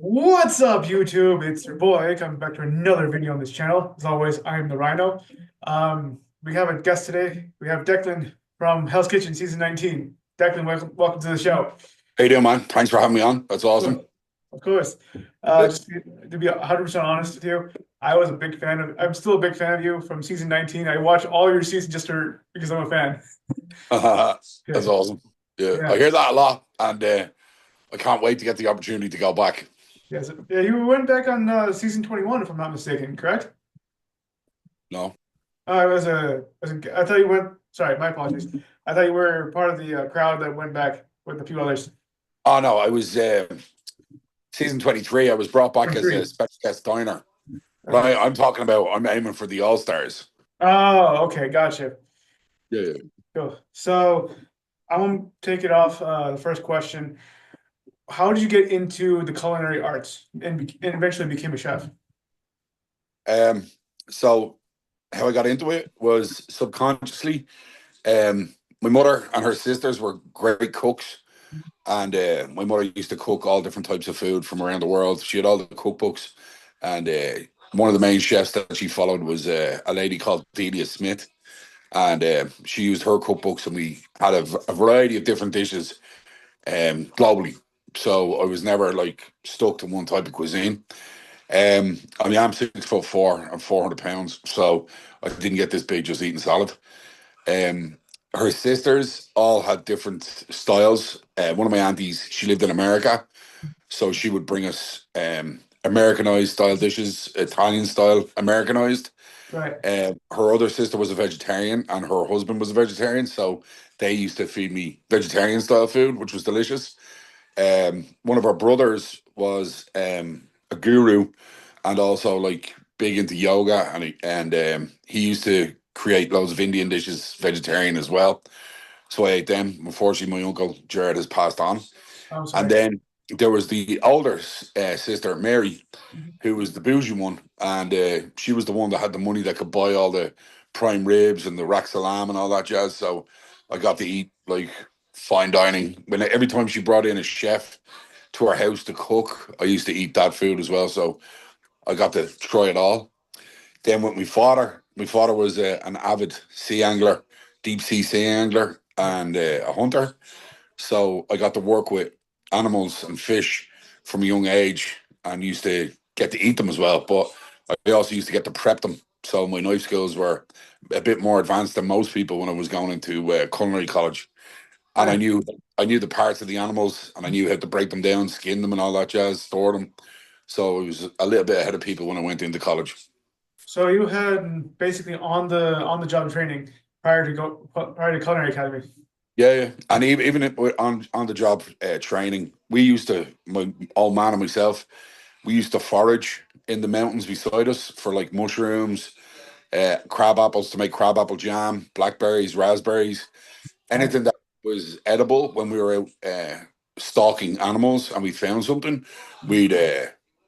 What's up, YouTube? It's your boy coming back to another video on this channel. As always, I'm the Rhino. We have a guest today. We have Declan from Hell's Kitchen Season 19. Declan, welcome to the show. How you doing, man? Thanks for having me on. That's awesome. Sure. Of course. Yeah. To be 100% honest with you, I'm still a big fan of you from Season 19. I watch all your seasons because I'm a fan. That's Okay. awesome. Yeah, I Yeah. hear that a lot, and I can't wait to get the opportunity to go back. Yes. Yeah, you went back on Season 21, if I'm not mistaken, correct? No, I thought you went, sorry, my apologies. I thought you were part of the crowd that went back with a few others. oh no, I was season 23. I was brought back as a 23. special guest diner, but Okay. I'm talking about. I'm aiming for the All Stars. Oh, okay, gotcha. Yeah. Cool. So I'm gonna take it off the first question. How did you get into the culinary arts and eventually became a chef? Um. So how I got into it was subconsciously. My mother and her sisters were great cooks. And my mother used to cook all different types of food from around the world. She had all the cookbooks, and one of the main chefs that she followed was a lady called Delia Smith, and she used her cookbooks, and we had a variety of different dishes globally. So I was never like stuck to one type of cuisine. I mean, I'm 6'4" and 400 pounds, so I didn't get this big just eating salad. Um, Her sisters all had different styles. One of my aunties, she lived in America, so she would bring us Americanized style dishes, Italian style Americanized. Right. Her other sister was a vegetarian, and her husband was a vegetarian, so they used to feed me vegetarian style food, which was delicious. One of our brothers was a guru, and also like big into yoga, and he used to create loads of Indian dishes, vegetarian as well. So I ate them. Unfortunately, my uncle Jared has passed on. I'm And sorry. then there was the older sister, Mary, who was the bougie one, and she was the one that had the money that could buy all the prime ribs and the rack salam and all that jazz. So I got to eat like fine dining. When every time she brought in a chef to our house to cook, I used to eat that food as well. So I got to try it all. Then with my father was an avid sea angler, deep sea angler, and a hunter. So I got to work with animals and fish from a young age and used to get to eat them as well. But I also used to get to prep them. So my knife skills were a bit more advanced than most people when I was going into culinary college. And Nice. I knew the parts of the animals, and I knew how to break them down, skin them and all that jazz, store them. So I was a little bit ahead of people when I went into college. So you had basically on the job training prior to culinary academy. Yeah, yeah. And even on the job training, we used to, my old man and myself, we used to forage in the mountains beside us for like mushrooms, crab apples to make crab apple jam, blackberries, raspberries, Nice. anything that was edible. When we were out stalking animals and we found something, we'd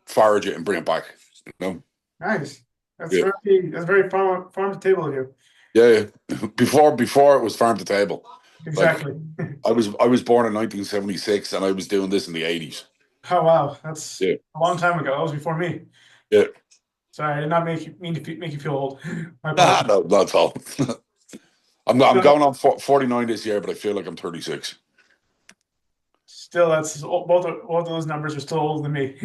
forage it and bring it back. You know? Nice. Yeah, That's very farm to table of you. yeah. Yeah. Before it was farm to table. Like Exactly. I was born in 1976, and I was doing this in the 80s. Oh wow, that's Yeah, a long time ago. That was before me. yeah. Sorry, I did not make you feel old. My Ah, apologies. no, that's all. I'm So going on 49 this year, but I feel like I'm 36. still, both of those numbers are still older than me.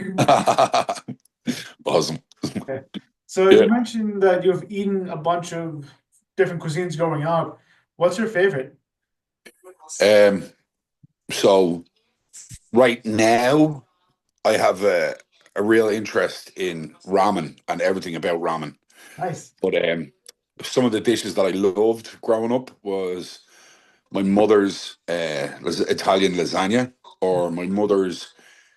Awesome. Okay. So you Yeah. mentioned that you've eaten a bunch of different cuisines growing up. What's your favorite? Um. So right now, I have a real interest in ramen and everything about ramen. Nice. But some of the dishes that I loved growing up was my mother's Italian lasagna, or my mother's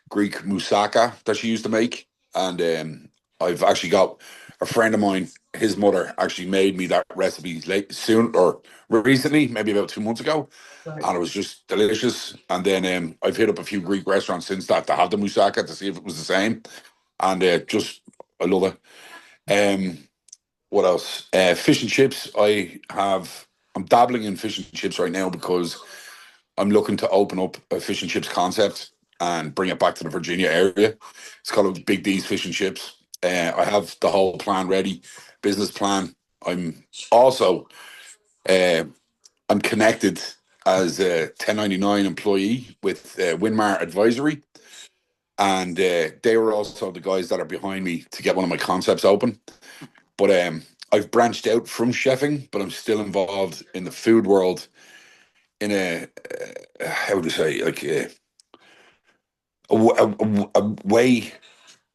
Greek moussaka that she used to make. And I've actually got a friend of mine, his mother actually made me that recipe late soon or recently, maybe about 2 months ago. Right. And it was just delicious. And then I've hit up a few Greek restaurants since that to have the moussaka to see if it was the same. And I love it. What else? Fish and chips. I'm dabbling in fish and chips right now because I'm looking to open up a fish and chips concept. and bring it back to the Virginia area. It's called Big D's Fish and Chips. I have the whole plan ready, business plan. I'm also uh, I'm connected as a 1099 employee with Winmar Advisory, and they were also the guys that are behind me to get one of my concepts open. But I've branched out from chefing, but I'm still involved in the food world in a how would you say, like a way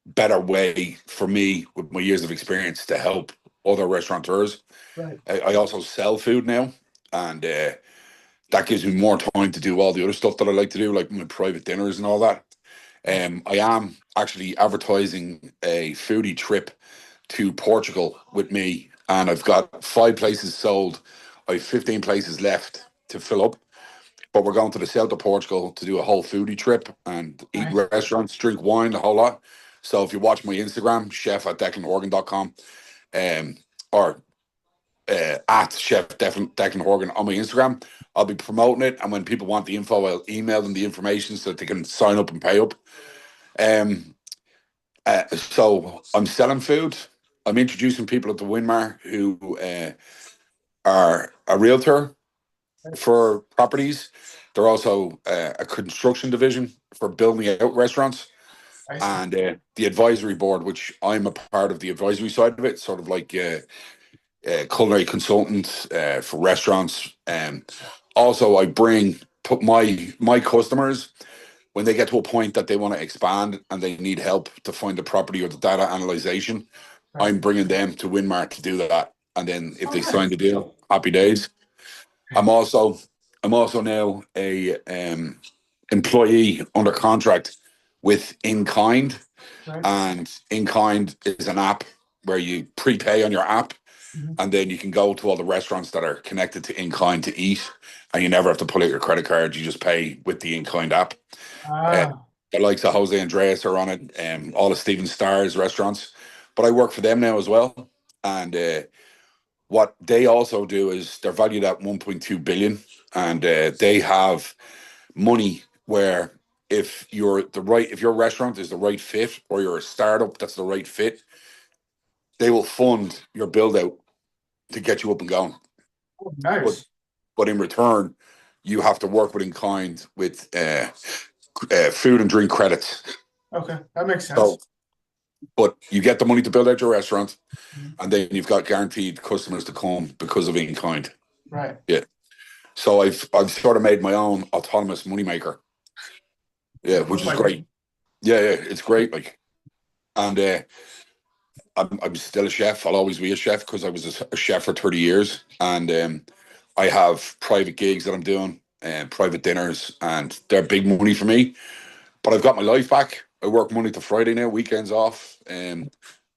better way for me with my years of experience to help other restaurateurs. Right. I also sell food now, and that gives me more time to do all the other stuff that I like to do, like my private dinners and all that. Right. I am actually advertising a foodie trip to Portugal with me, and I've got 5 places sold. I've 15 places left to fill up. But we're going to the south of Portugal to do a whole foodie trip and eat in Nice. restaurants, drink wine, a whole lot. So if you watch my Instagram, chef@declanhorgan.com, um, or at chef Declan Horgan on my Instagram, I'll be promoting it. And when people want the info, I'll email them the information so that they can sign up and pay up. Um, so I'm selling food. I'm introducing people at the Winmar who are a realtor for properties. They're also a construction division for building out restaurants, I see. and the advisory board, which I'm a part of the advisory side of it, sort of like culinary consultant for restaurants. And also, I put my customers when they get to a point that they want to expand and they need help to find the property or the data analyzation. Right. I'm bringing them to Winmar to do that, and then if Oh, they sign nice. the deal, happy days. I'm also I'm also now a employee under contract with In Kind, Right. and In Kind is an app where you prepay on your app, Mhm. and then you can go to all the restaurants that are connected to In Kind to eat, and you never have to pull out your credit card. You just pay with the In Kind app. Uh, Ah, the likes of Jose Andreas are on it, all the Steven Stars restaurants. But I work for them now as well, and what they also do is they're valued at 1.2 billion, and they have money where if your restaurant is the right fit, or you're a startup that's the right fit, they will fund your build out to get you up and going. oh, But nice. but in return, you have to work with In Kind with food and drink credits. Okay, that makes So, sense. but you get the money to build out your restaurant, Mhm. and then you've got guaranteed customers to come because of In Kind. Right. Yeah. So I've sort of made my own autonomous moneymaker. Yeah, Oh which is my great. goodness. Yeah, it's great. Like, and I'm still a chef. I'll always be a chef because I was a chef for 30 years, and I have private gigs that I'm doing, and private dinners, and they're big money for me. But I've got my life back. I work Monday to Friday now, weekends off,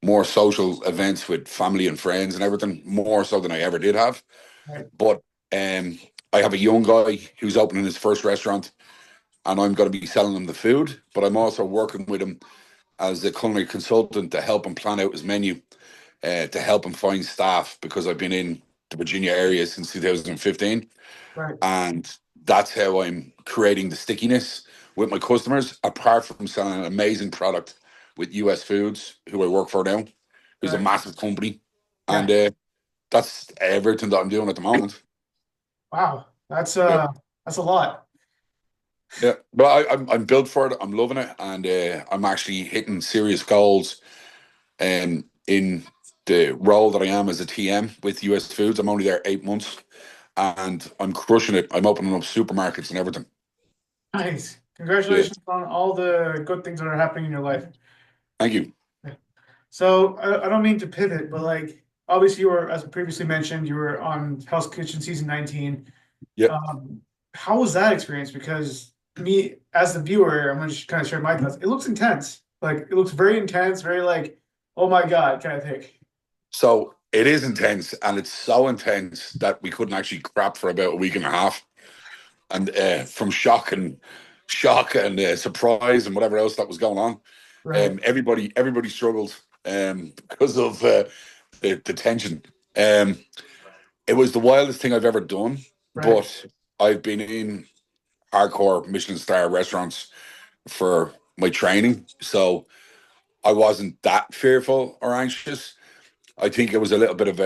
more social events with family and friends and everything, more so than I ever did have. Right. But um, I have a young guy who's opening his first restaurant, and I'm going to be selling him the food. But I'm also working with him as a culinary consultant to help him plan out his menu, to help him find staff, because I've been in the Virginia area since 2015, Right. and that's how I'm creating the stickiness with my customers. Apart from selling an amazing product with US Foods, who I work for now, who's a Right. massive company, Yeah. and that's everything that I'm doing at the moment. Wow. Yeah. That's a lot. Yeah, but I'm built for it. I'm loving it, and I'm actually hitting serious goals. In the role that I am as a TM with US Foods, I'm only there 8 months, and I'm crushing it. I'm opening up supermarkets and everything. Nice. Yeah, Congratulations on all the good things that are happening in your life. thank you. Yeah. So I don't mean to pivot, but like obviously you were, as previously mentioned, you were on Hell's Kitchen season 19. Yeah. Um, how was that experience? Because me as the viewer, I'm gonna just kind of share my thoughts. It looks intense. Like it looks very intense, very like, oh my God, kind of thing. So it is intense, and it's so intense that we couldn't actually crap for about a week and a half, and from shock and surprise and whatever else that was going on. Right, Everybody struggled because of the tension. Um, it was the wildest thing I've ever done, right, but I've been in hardcore Michelin star restaurants for my training, so I wasn't that fearful or anxious. I think it was a little bit of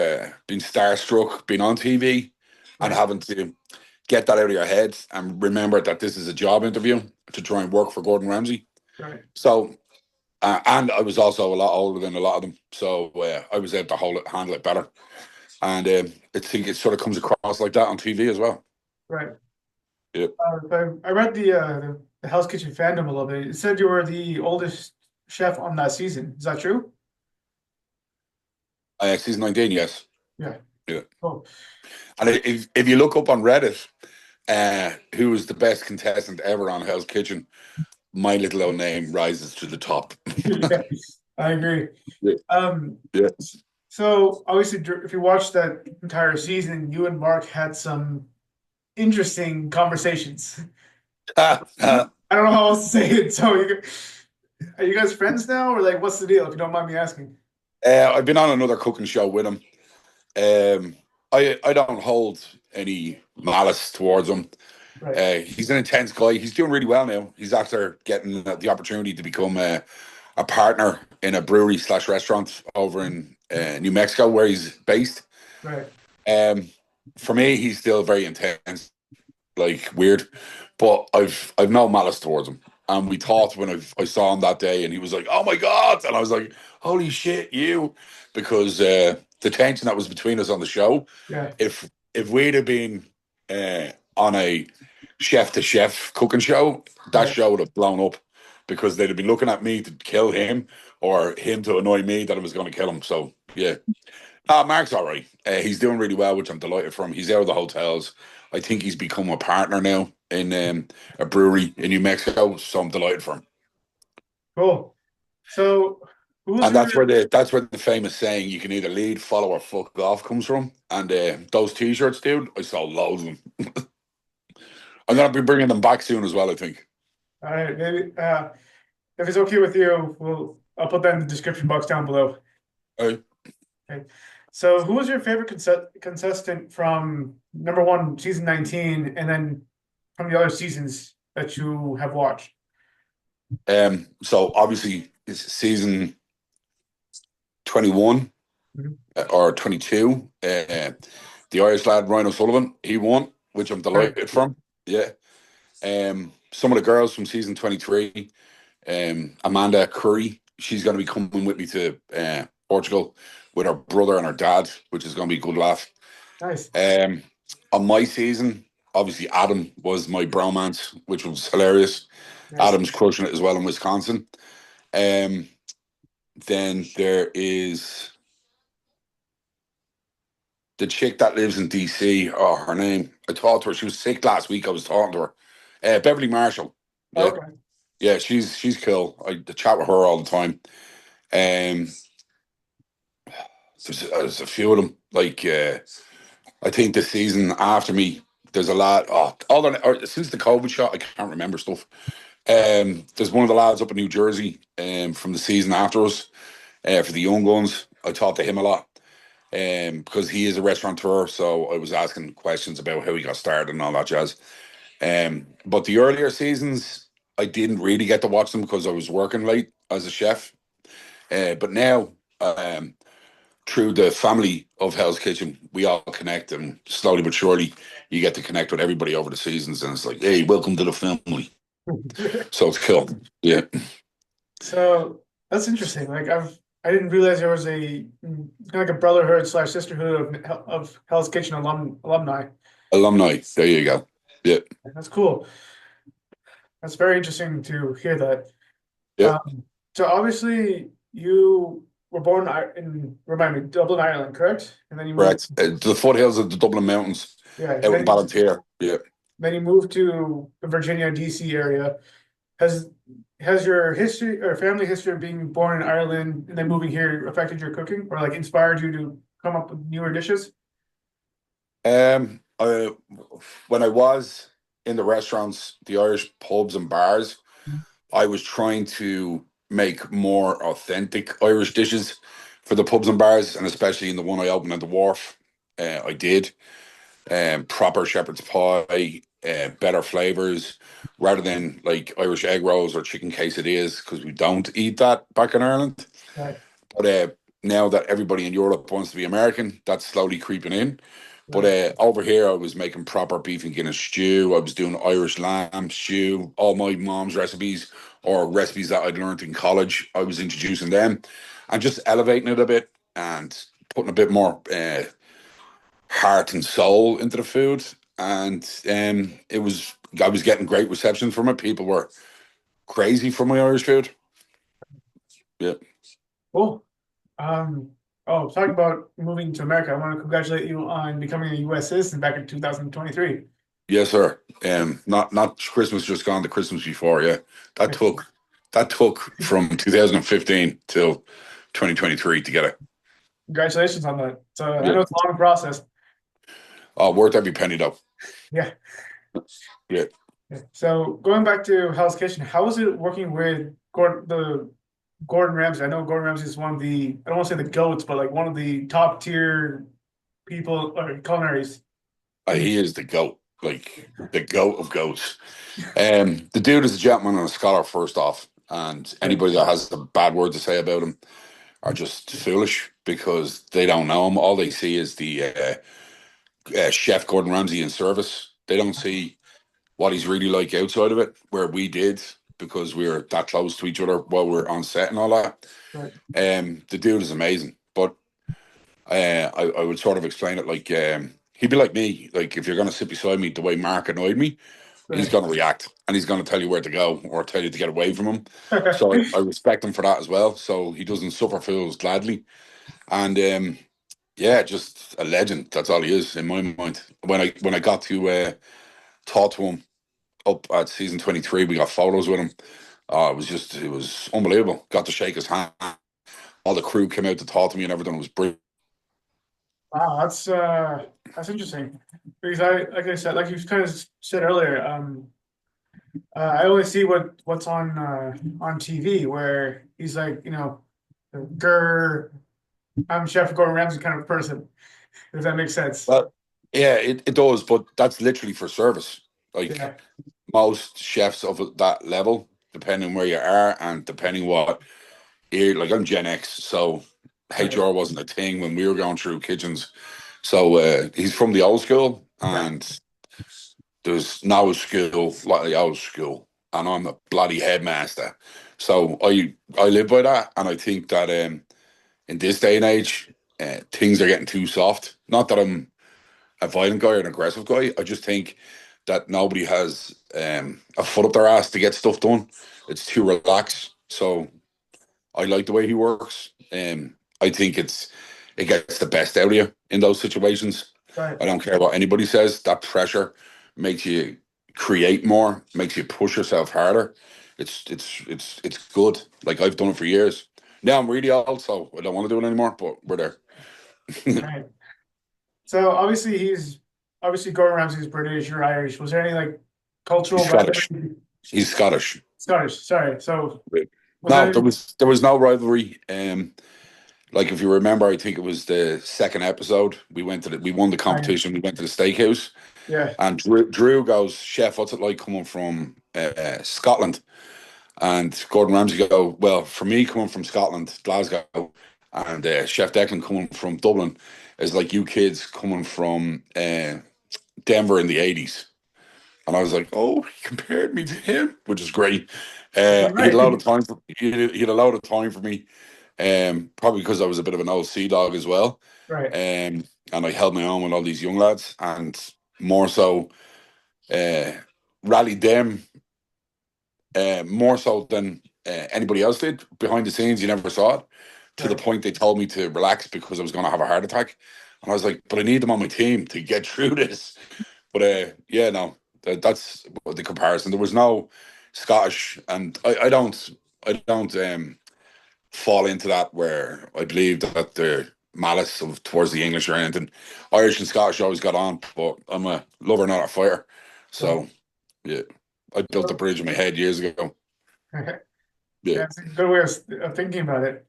being starstruck, being on TV, and Right, having to get that out of your head and remember that this is a job interview to try and work for Gordon Ramsay. right, So, and I was also a lot older than a lot of them, so I was able to handle it better. And I think it sort of comes across like that on TV as well. right. Yeah, I read the Hell's Kitchen fandom a little bit. It said you were the oldest chef on that season. Is that true? season 19, yes. Yeah. Yeah, Oh, and if you look up on Reddit, who was the best contestant ever on Hell's Kitchen, my little old name rises to the top. yeah, I agree. Yeah, Um, yeah. so obviously, if you watched that entire season, you and Mark had some interesting conversations. I don't know how else to say it. So, are you guys friends now, or like, what's the deal? If you don't mind me asking. I've been on another cooking show with him. I don't hold any malice towards him. Right, He's an intense guy. He's doing really well now. He's after getting the opportunity to become a partner in a brewery slash restaurant over in New Mexico, where he's based. right, Um, for me, he's still very intense, like weird, but I've no malice towards him. And we talked when I saw him that day, and he was like, "Oh my god!" And I was like, "Holy shit, you!" Because the tension that was between us on the show, yeah, if we'd have been on a chef to chef cooking show, that right. show would have blown up because they'd have been looking at me to kill him or him to annoy me that I was going to kill him. So yeah, Mark's all right. He's doing really well, which I'm delighted for him. He's out of the hotels. I think he's become a partner now in a brewery in New Mexico. So I'm delighted for him. Cool. So, who was And your that's where the famous saying "you can either lead, follow, or fuck off" comes from. And those T-shirts, dude, I saw loads of them. I'm gonna be bringing them back soon as well. I think. All right, maybe if it's okay with you, I'll put that in the description box down below. Uh, Okay. So, who was your favorite contestant from number one, season 19, and then from the other seasons that you have watched? so obviously it's season 21 Mhm. or 22. The Irish lad Rhino Sullivan, he won, which I'm Right, delighted from. Yeah. Some of the girls from season 23, Amanda Curry, she's going to be coming with me to Portugal with her brother and her dad, which is going to be a good laugh. nice, Um, on my season, obviously Adam was my bromance, which was hilarious. nice. Adam's crushing it as well in Wisconsin. Um, then there is the chick that lives in DC. Oh, her name. I talked to her. She was sick last week. I was talking to her. Beverly Marshall. Yeah, Okay, yeah. She's cool. I chat with her all the time. Um, there's a few of them. Like I think the season after me, there's a lot. Oh, since the COVID shot, I can't remember stuff. There's one of the lads up in New Jersey. From the season after us, for the young guns. I talked to him a lot. Because he is a restaurateur, so I was asking questions about how he got started and all that jazz. But the earlier seasons, I didn't really get to watch them because I was working late as a chef. But now, through the family of Hell's Kitchen, we all connect, and slowly but surely, you get to connect with everybody over the seasons, and it's like, hey, welcome to the family. So it's cool. Yeah. so that's interesting. I didn't realize there was a like a brotherhood slash sisterhood of Hell's Kitchen alumni. Alumni. There you go. Yeah. That's cool. That's very interesting to hear that. Yeah. So obviously you were born in remind me Dublin, Ireland, correct? And then you moved, Correct. The foothills of the Dublin Mountains yeah. out in Ballantyre. Yeah. Then you moved to the Virginia, DC area. Has has your history or family history of being born in Ireland and then moving here affected your cooking or like inspired you to come up with newer dishes? I, when I was in the restaurants, the Irish pubs and bars, I was trying to make more authentic Irish dishes for the pubs and bars, and especially in the one I opened at the Wharf, I did proper shepherd's pie, better flavors rather than like Irish egg rolls or chicken quesadillas because we don't eat that back in Ireland. Right, But now that everybody in Europe wants to be American, that's slowly creeping in. But right. over here, I was making proper beef and Guinness stew. I was doing Irish lamb stew, all my mom's recipes or recipes that I'd learned in college. I was introducing them and just elevating it a bit and putting a bit more heart and soul into the food. And I was getting great reception from it. People were crazy for my Irish food. Yeah. Cool. Um, oh, talking about moving to America, I want to congratulate you on becoming a US citizen back in 2023. Yes, sir. Not Christmas just gone, the Christmas before. Yeah, that took that took from 2015 till 2023 to get it. Congratulations on that. So I Yeah. know it's a long process. Oh, worth every penny though. Yeah. Yeah. Yeah. So going back to Hell's Kitchen, how was it working with Gordon Ramsay? I know Gordon Ramsay is one of the, I don't want to say the goats, but like one of the top tier people or culinaries. He is the goat, like the goat of goats. The dude is a gentleman and a scholar first off, and Right, anybody that has a bad word to say about him are just foolish because they don't know him. All they see is the chef Gordon Ramsay in service. They don't see what he's really like outside of it, where we did because we were that close to each other while we are on set and all that. right, The dude is amazing, but I would sort of explain it like he'd be like me. Like if you're going to sit beside me the way Mark annoyed me, he's right. going to react and he's going to tell you where to go or tell you to get away from him. So I respect him for that as well. So he doesn't suffer fools gladly, and yeah, just a legend. That's all he is in my mind. When I got to talk to him up at season 23. We got photos with him. It was unbelievable. Got to shake his hand. All the crew came out to talk to me and everything. It was brilliant. Wow, that's interesting. Because like I said, like you kind of said earlier, I only see what's on TV where he's like, Grr, I'm Chef Gordon Ramsay kind of person, if that makes sense. Well, yeah, it does, but that's literally for service. Like Yeah, most chefs of that level, depending where you are and depending what like I'm Gen X, so right, HR wasn't a thing when we were going through kitchens. So he's from the old school, right, and there's no school like the old school, and I'm a bloody headmaster. So I live by that, and I think that in this day and age, things are getting too soft. Not that I'm a violent guy or an aggressive guy. I just think that nobody has a foot up their ass to get stuff done. It's too relaxed. So I like the way he works. I think it gets the best out of you in those situations. right, I don't care what anybody says. That pressure makes you create more, makes you push yourself harder. It's good. Like I've done it for years. Now I'm really old, so I don't want to do it anymore. But we're there. right. So obviously Gordon Ramsay's British, you're Irish. Was there any like He's cultural Scottish. rivalry? He's Scottish. Scottish, sorry. So was No, there any? there was no rivalry. Like if you remember, I think it was the second episode. We won the Oh, yeah, competition. We went to the steakhouse, yeah, and Drew goes, "Chef, what's it like coming from Scotland?" And Gordon Ramsay go, "Well, for me coming from Scotland, Glasgow, and Chef Declan coming from Dublin is like you kids coming from Denver in the '80s." And I was like, "Oh, he compared me to him," which is great. He had right, a lot of time for he had a lot of time for me, probably because I was a bit of an old sea dog as well, right, and I held my own with all these young lads, and more so uh, rallied them more so than anybody else did behind the scenes. You never saw it to the right, point they told me to relax because I was going to have a heart attack, and I was like, "But I need them on my team to get through this." But yeah, no, that's the comparison. There was no Scottish, and I don't fall into that where I believe that the malice of towards the English or anything. Irish and Scottish always got on, but I'm a lover, not a fighter. right. So yeah, I built the bridge in my head years ago. Yeah, Yeah, it's a good way of thinking about it.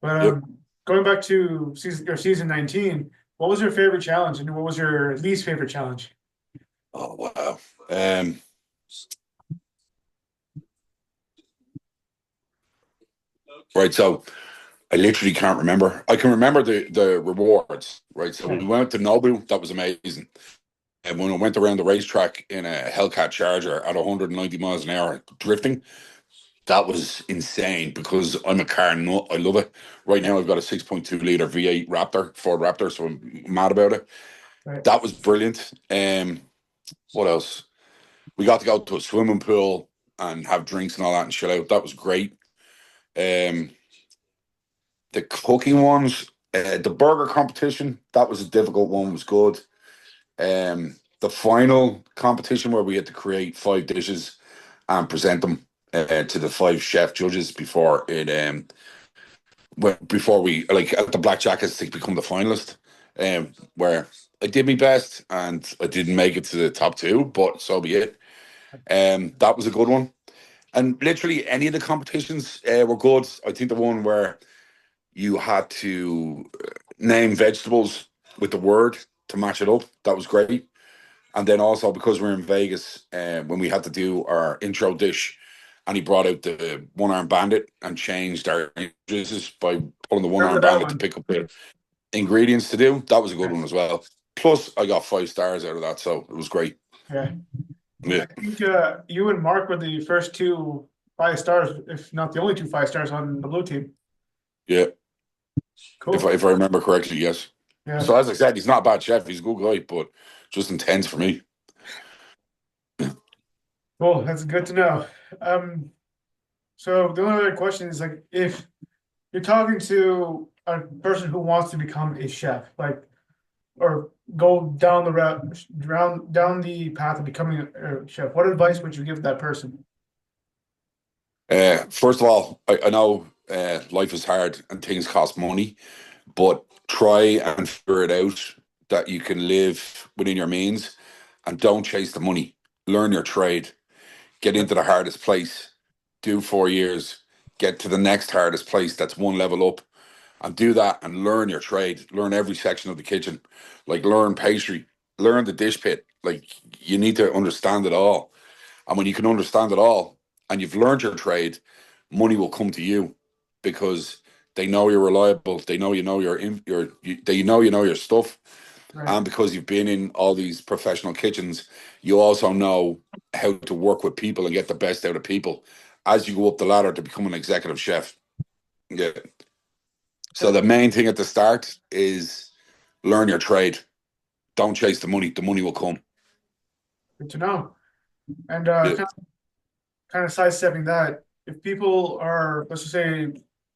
But yep. going back to season 19, what was your favorite challenge and what was your least favorite challenge? Oh wow. Um, right. So I literally can't remember. I can remember the rewards. Right. So Yeah, we went to Nobu. That was amazing. And when I went around the racetrack in a Hellcat Charger at 190 miles an hour drifting, that was insane because I'm a car nut. I love it. Right now, I've got a 6.2 liter V8 Raptor, Ford Raptor, so I'm mad about it. right. That was brilliant. What else? We got to go to a swimming pool and have drinks and all that and chill out. That was great. Um, the cooking ones, the burger competition, that was a difficult one. Was good. The final competition where we had to create 5 dishes and present them to the 5 chef judges before we like at the black jackets to become the finalist. Where I did my best and I didn't make it to the top two, but so be it. That was a good one. And literally any of the competitions were good. I think the one where you had to name vegetables with the word to match it up, that was great. And then also because we're in Vegas, when we had to do our intro dish, and he brought out the one arm bandit and changed our dishes by pulling the one Remember arm that bandit to one? pick up the ingredients to do. That was a good Yeah, one as well. Plus, I got 5 stars out of that, so it was great. yeah. Yeah, I think you and Mark were the first two 5 stars, if not the only two 5 stars on the blue team. yeah. If Cool. I remember correctly, yes. Yeah, So as I said, he's not a bad chef. He's a good guy, but just intense for me. cool. That's good to know. Um, so the only other question is like if you're talking to a person who wants to become a chef, like or go down the route, down the path of becoming a chef, what advice would you give that person? First of all, I know life is hard and things cost money, but try and figure it out that you can live within your means and don't chase the money. Learn your trade, get into the hardest place, do 4 years, get to the next hardest place that's one level up, and do that and learn your trade. Learn every section of the kitchen, like learn pastry, learn the dish pit. Like you need to understand it all. And when you can understand it all and you've learned your trade, money will come to you because they know you're reliable. They know they know you know your stuff. Right, And because you've been in all these professional kitchens, you also know how to work with people and get the best out of people as you go up the ladder to become an executive chef. Yeah. So right. the main thing at the start is learn your trade. Don't chase the money. The money will come. Good to know. And Yeah. kind of sidestepping that, if people are, let's just say,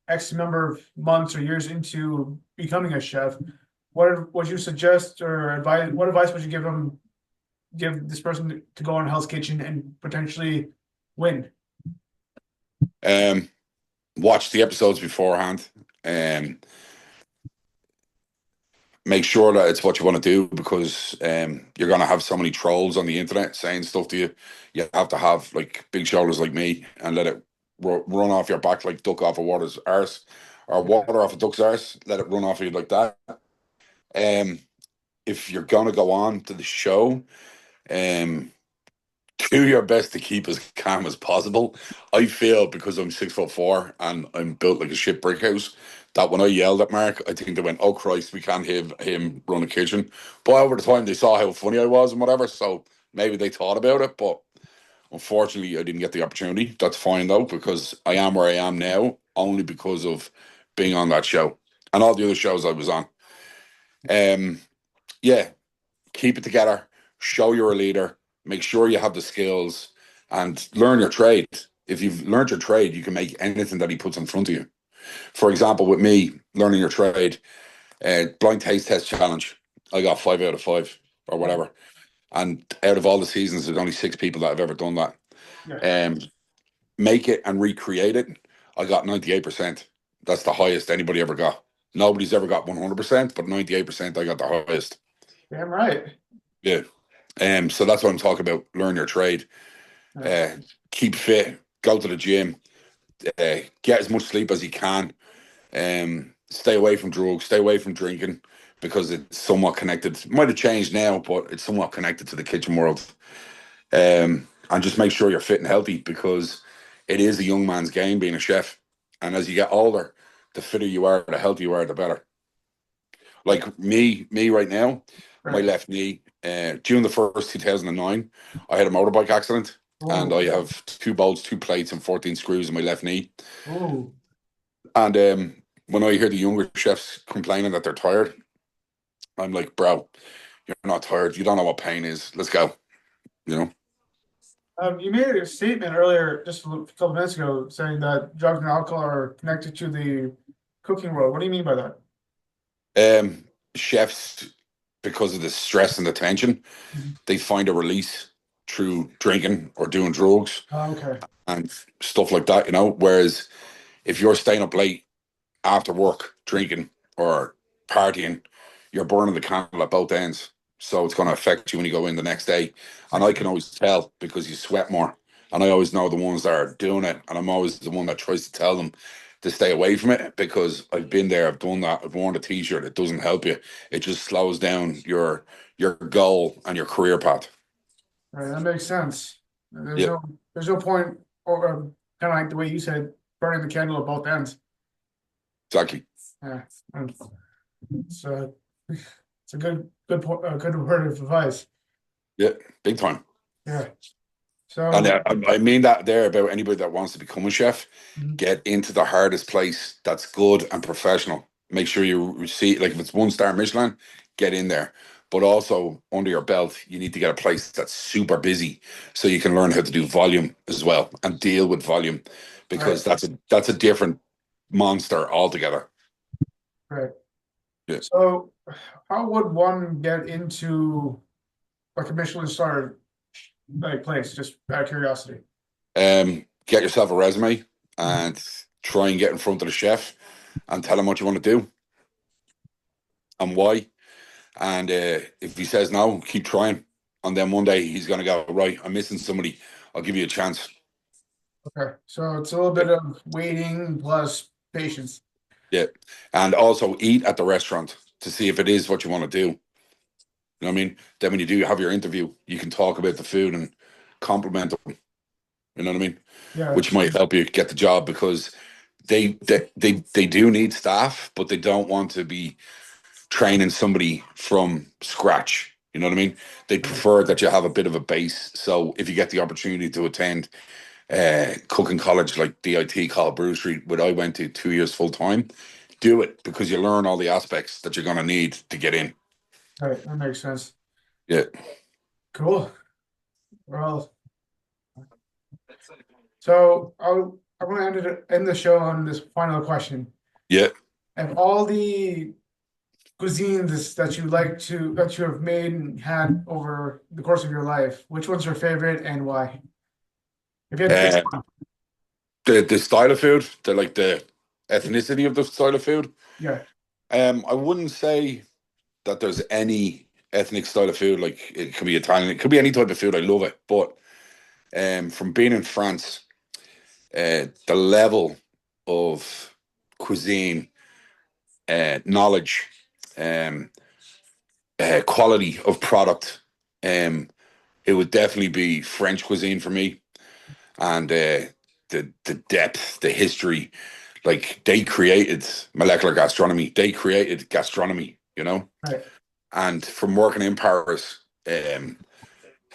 X number of months or years into becoming a chef, what would you suggest or advise? What advice would you give this person to go on Hell's Kitchen and potentially win? Um, watch the episodes beforehand. Um, make sure that it's what you want to do because you're gonna have so many trolls on the internet saying stuff to you. You have to have like big shoulders like me and let it run off your back like duck off a water's arse or Yeah, water off a duck's arse. Let it run off of you like that. Um, if you're gonna go on to the show, um, do your best to keep as calm as possible. I feel because I'm 6'4" and I'm built like a shit brick house that when I yelled at Mark, I think they went, "Oh Christ, we can't have him run a kitchen." But over the time, they saw how funny I was and whatever, so maybe they thought about it. But unfortunately, I didn't get the opportunity. That's fine though, because I am where I am now only because of being on that show and all the other shows I was on. Um, yeah, keep it together, show you're a leader, make sure you have the skills, and learn your trade. If you've learned your trade, you can make anything that he puts in front of you. For example, with me learning your trade, blind taste test challenge, I got 5 out of 5 or yeah, whatever. And out of all the seasons, there's only 6 people that have ever done that. yeah. Um, make it and recreate it. I got 98%. That's the highest anybody ever got. Nobody's ever got 100%, but 98% I got the highest. Damn right. Yeah. So that's what I'm talking about. Learn your trade. Yeah, Uh, keep fit. Go to the gym. Get as much sleep as you can. Stay away from drugs. Stay away from drinking. because it's somewhat connected. It might have changed now, but it's somewhat connected to the kitchen world. And just make sure you're fit and healthy because it is a young man's game being a chef. And as you get older, the fitter you are, the healthier you are, the better. Like me right now, my Right. left knee, June the 1st, 2009, I had a motorbike accident and Oh, I have two bolts, two plates, and 14 screws in my left knee. oh. And when I hear the younger chefs complaining that they're tired, I'm like, bro, you're not tired. You don't know what pain is. Let's go. You know? You made a statement earlier, just a couple minutes ago, saying that drugs and alcohol are connected to the cooking world. What do you mean by that? Um, Chefs, because of the stress and the tension, Mhm. they find a release through drinking or doing drugs Okay. and stuff like that, you know? Whereas if you're staying up late after work, drinking or partying, you're burning the candle at both ends. So it's going to affect you when you go in the next day. And Makes I sense. can always tell because you sweat more. And I always know the ones that are doing it. And I'm always the one that tries to tell them to stay away from it because I've been there, I've done that, I've worn a t-shirt. It doesn't help you. It just slows down your goal and your career path. Right, that makes sense. There's Yeah, no there's no point, or kind of like the way you said, burning the candle at both ends. exactly. Yeah, and it's it's a good word of advice. Yeah, big time. Yeah. And So, I mean that there about anybody that wants to become a chef, mhm, get into the hardest place that's good and professional. Make sure you see, like if it's 1 star Michelin, get in there. But also under your belt, you need to get a place that's super busy so you can learn how to do volume as well and deal with volume right, because that's a different monster altogether. right. Yeah. So, how would one get into like a Michelin star like place? Just out of curiosity. Get yourself a resume Mhm. and try and get in front of the chef and tell him what you want to do and why. And if he says no, keep trying. And then one day he's going to go, right, I'm missing somebody. I'll give you a chance. Okay, so it's a little Yeah. bit of waiting plus patience. Yeah. And also eat at the restaurant to see if it is what you want to do. You know what I mean? Then when you do have your interview, you can talk about the food and compliment them. You know what I mean? Yeah, Which might help you get the job because they do need staff, but they don't want to be training somebody from scratch. You know what I mean? They right, prefer that you have a bit of a base. So if you get the opportunity to attend cooking college like DIT called Brew Street, what I went to 2 years full time, do it because you learn all the aspects that you're going to need to get in. right. That makes sense. Yeah, Cool. Well, so I want to end the show on this final question. yeah. Of all the cuisines that you have made and had over the course of your life, which one's your favorite and why? If you had to pick Uh, one. the style of food, the ethnicity of the style of food. Yeah, I wouldn't say that there's any ethnic style of food. Like it could be Italian, it could be any type of food. I love it, but from being in France, the level of cuisine, knowledge, um, quality of product, um, it would definitely be French cuisine for me, and the depth, the history. Like they created molecular gastronomy, they created gastronomy, you know. right, And from working in Paris, um,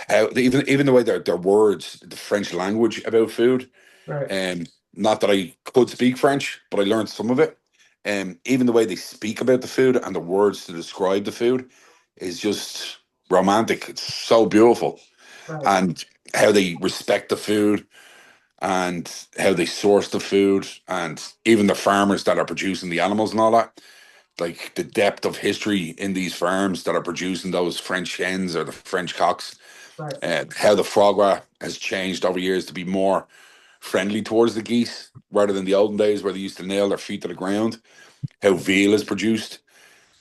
how even the way their words, the French language about food. right, Not that I could speak French, but I learned some of it. Even the way they speak about the food and the words to describe the food is just romantic. It's so beautiful, right, and how they respect the food and how they source the food, and even the farmers that are producing the animals and all that. Like the depth of history in these farms that are producing those French hens or the French cocks, right, how the foie gras has changed over years to be more friendly towards the geese rather than the olden days where they used to nail their feet to the ground. How veal is produced.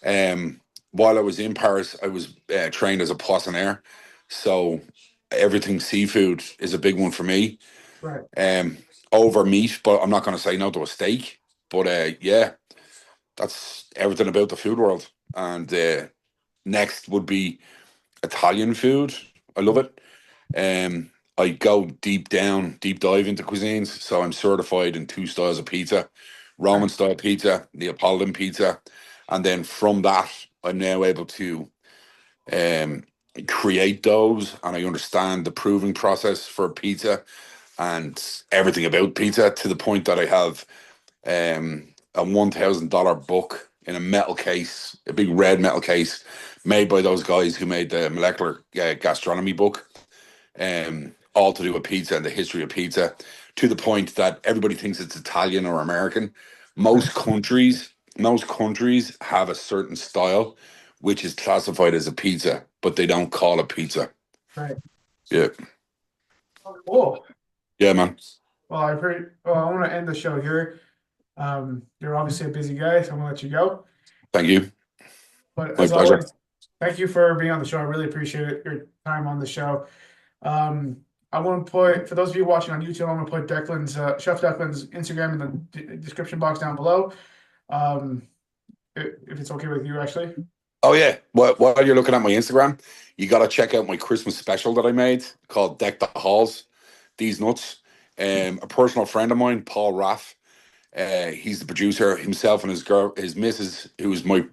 Um, while I was in Paris, I was trained as a poissonnier, so everything seafood is a big one for me. right. Um, Over meat, but I'm not going to say no to a steak. But yeah, that's everything about the food world. and next would be Italian food. I love it. I go deep dive into cuisines. So I'm certified in two styles of pizza: Roman Nice. style pizza, Neapolitan pizza, and then from that, I'm now able to um, create those, and I understand the proving process for pizza and everything about pizza to the point that I have a $1,000 book in a metal case, a big red metal case, made by those guys who made the molecular gastronomy book, all to do with pizza and the history of pizza, to the point that everybody thinks it's Italian or American. Most Nice. countries, most countries have a certain style which is classified as a pizza, but they don't call it pizza. Right. Yeah, Cool. yeah, man. Well, I want to end the show here. You're obviously a busy guy, so I'm gonna let you go. Thank you. But My as pleasure. always, thank you for being on the show. I really appreciate it, your time on the show. I want to put, for those of you watching on YouTube, I'm going to put Chef Declan's Instagram in the description box down below. Um, if it's okay with you, actually. Oh yeah. While you're looking at my Instagram, you got to check out my Christmas special that I made called "Deck the Halls." These nuts. A personal friend of mine, Paul Raff. He's the producer himself, and his girl, his missus, who was my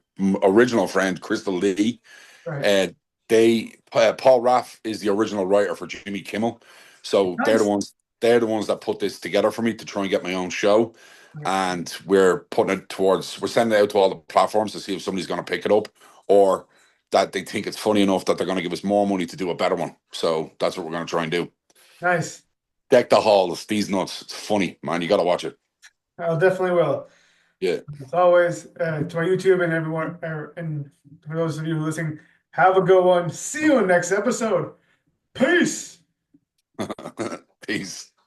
original friend, Crystal Lee. Right. Uh, Paul Raff is the original writer for Jimmy Kimmel, so they're the Nice. ones. They're the ones that put this together for me to try and get my own show, Right. and we're putting it towards. We're sending it out to all the platforms to see if somebody's going to pick it up, or that they think it's funny enough that they're going to give us more money to do a better one. So that's what we're going to try and do. Nice. Deck the halls, these nuts. It's funny, man. You got to watch it. I definitely will. Yeah. As always, to my YouTube and everyone, and for those of you who are listening, have a good one. See you in the next episode. Peace. Peace.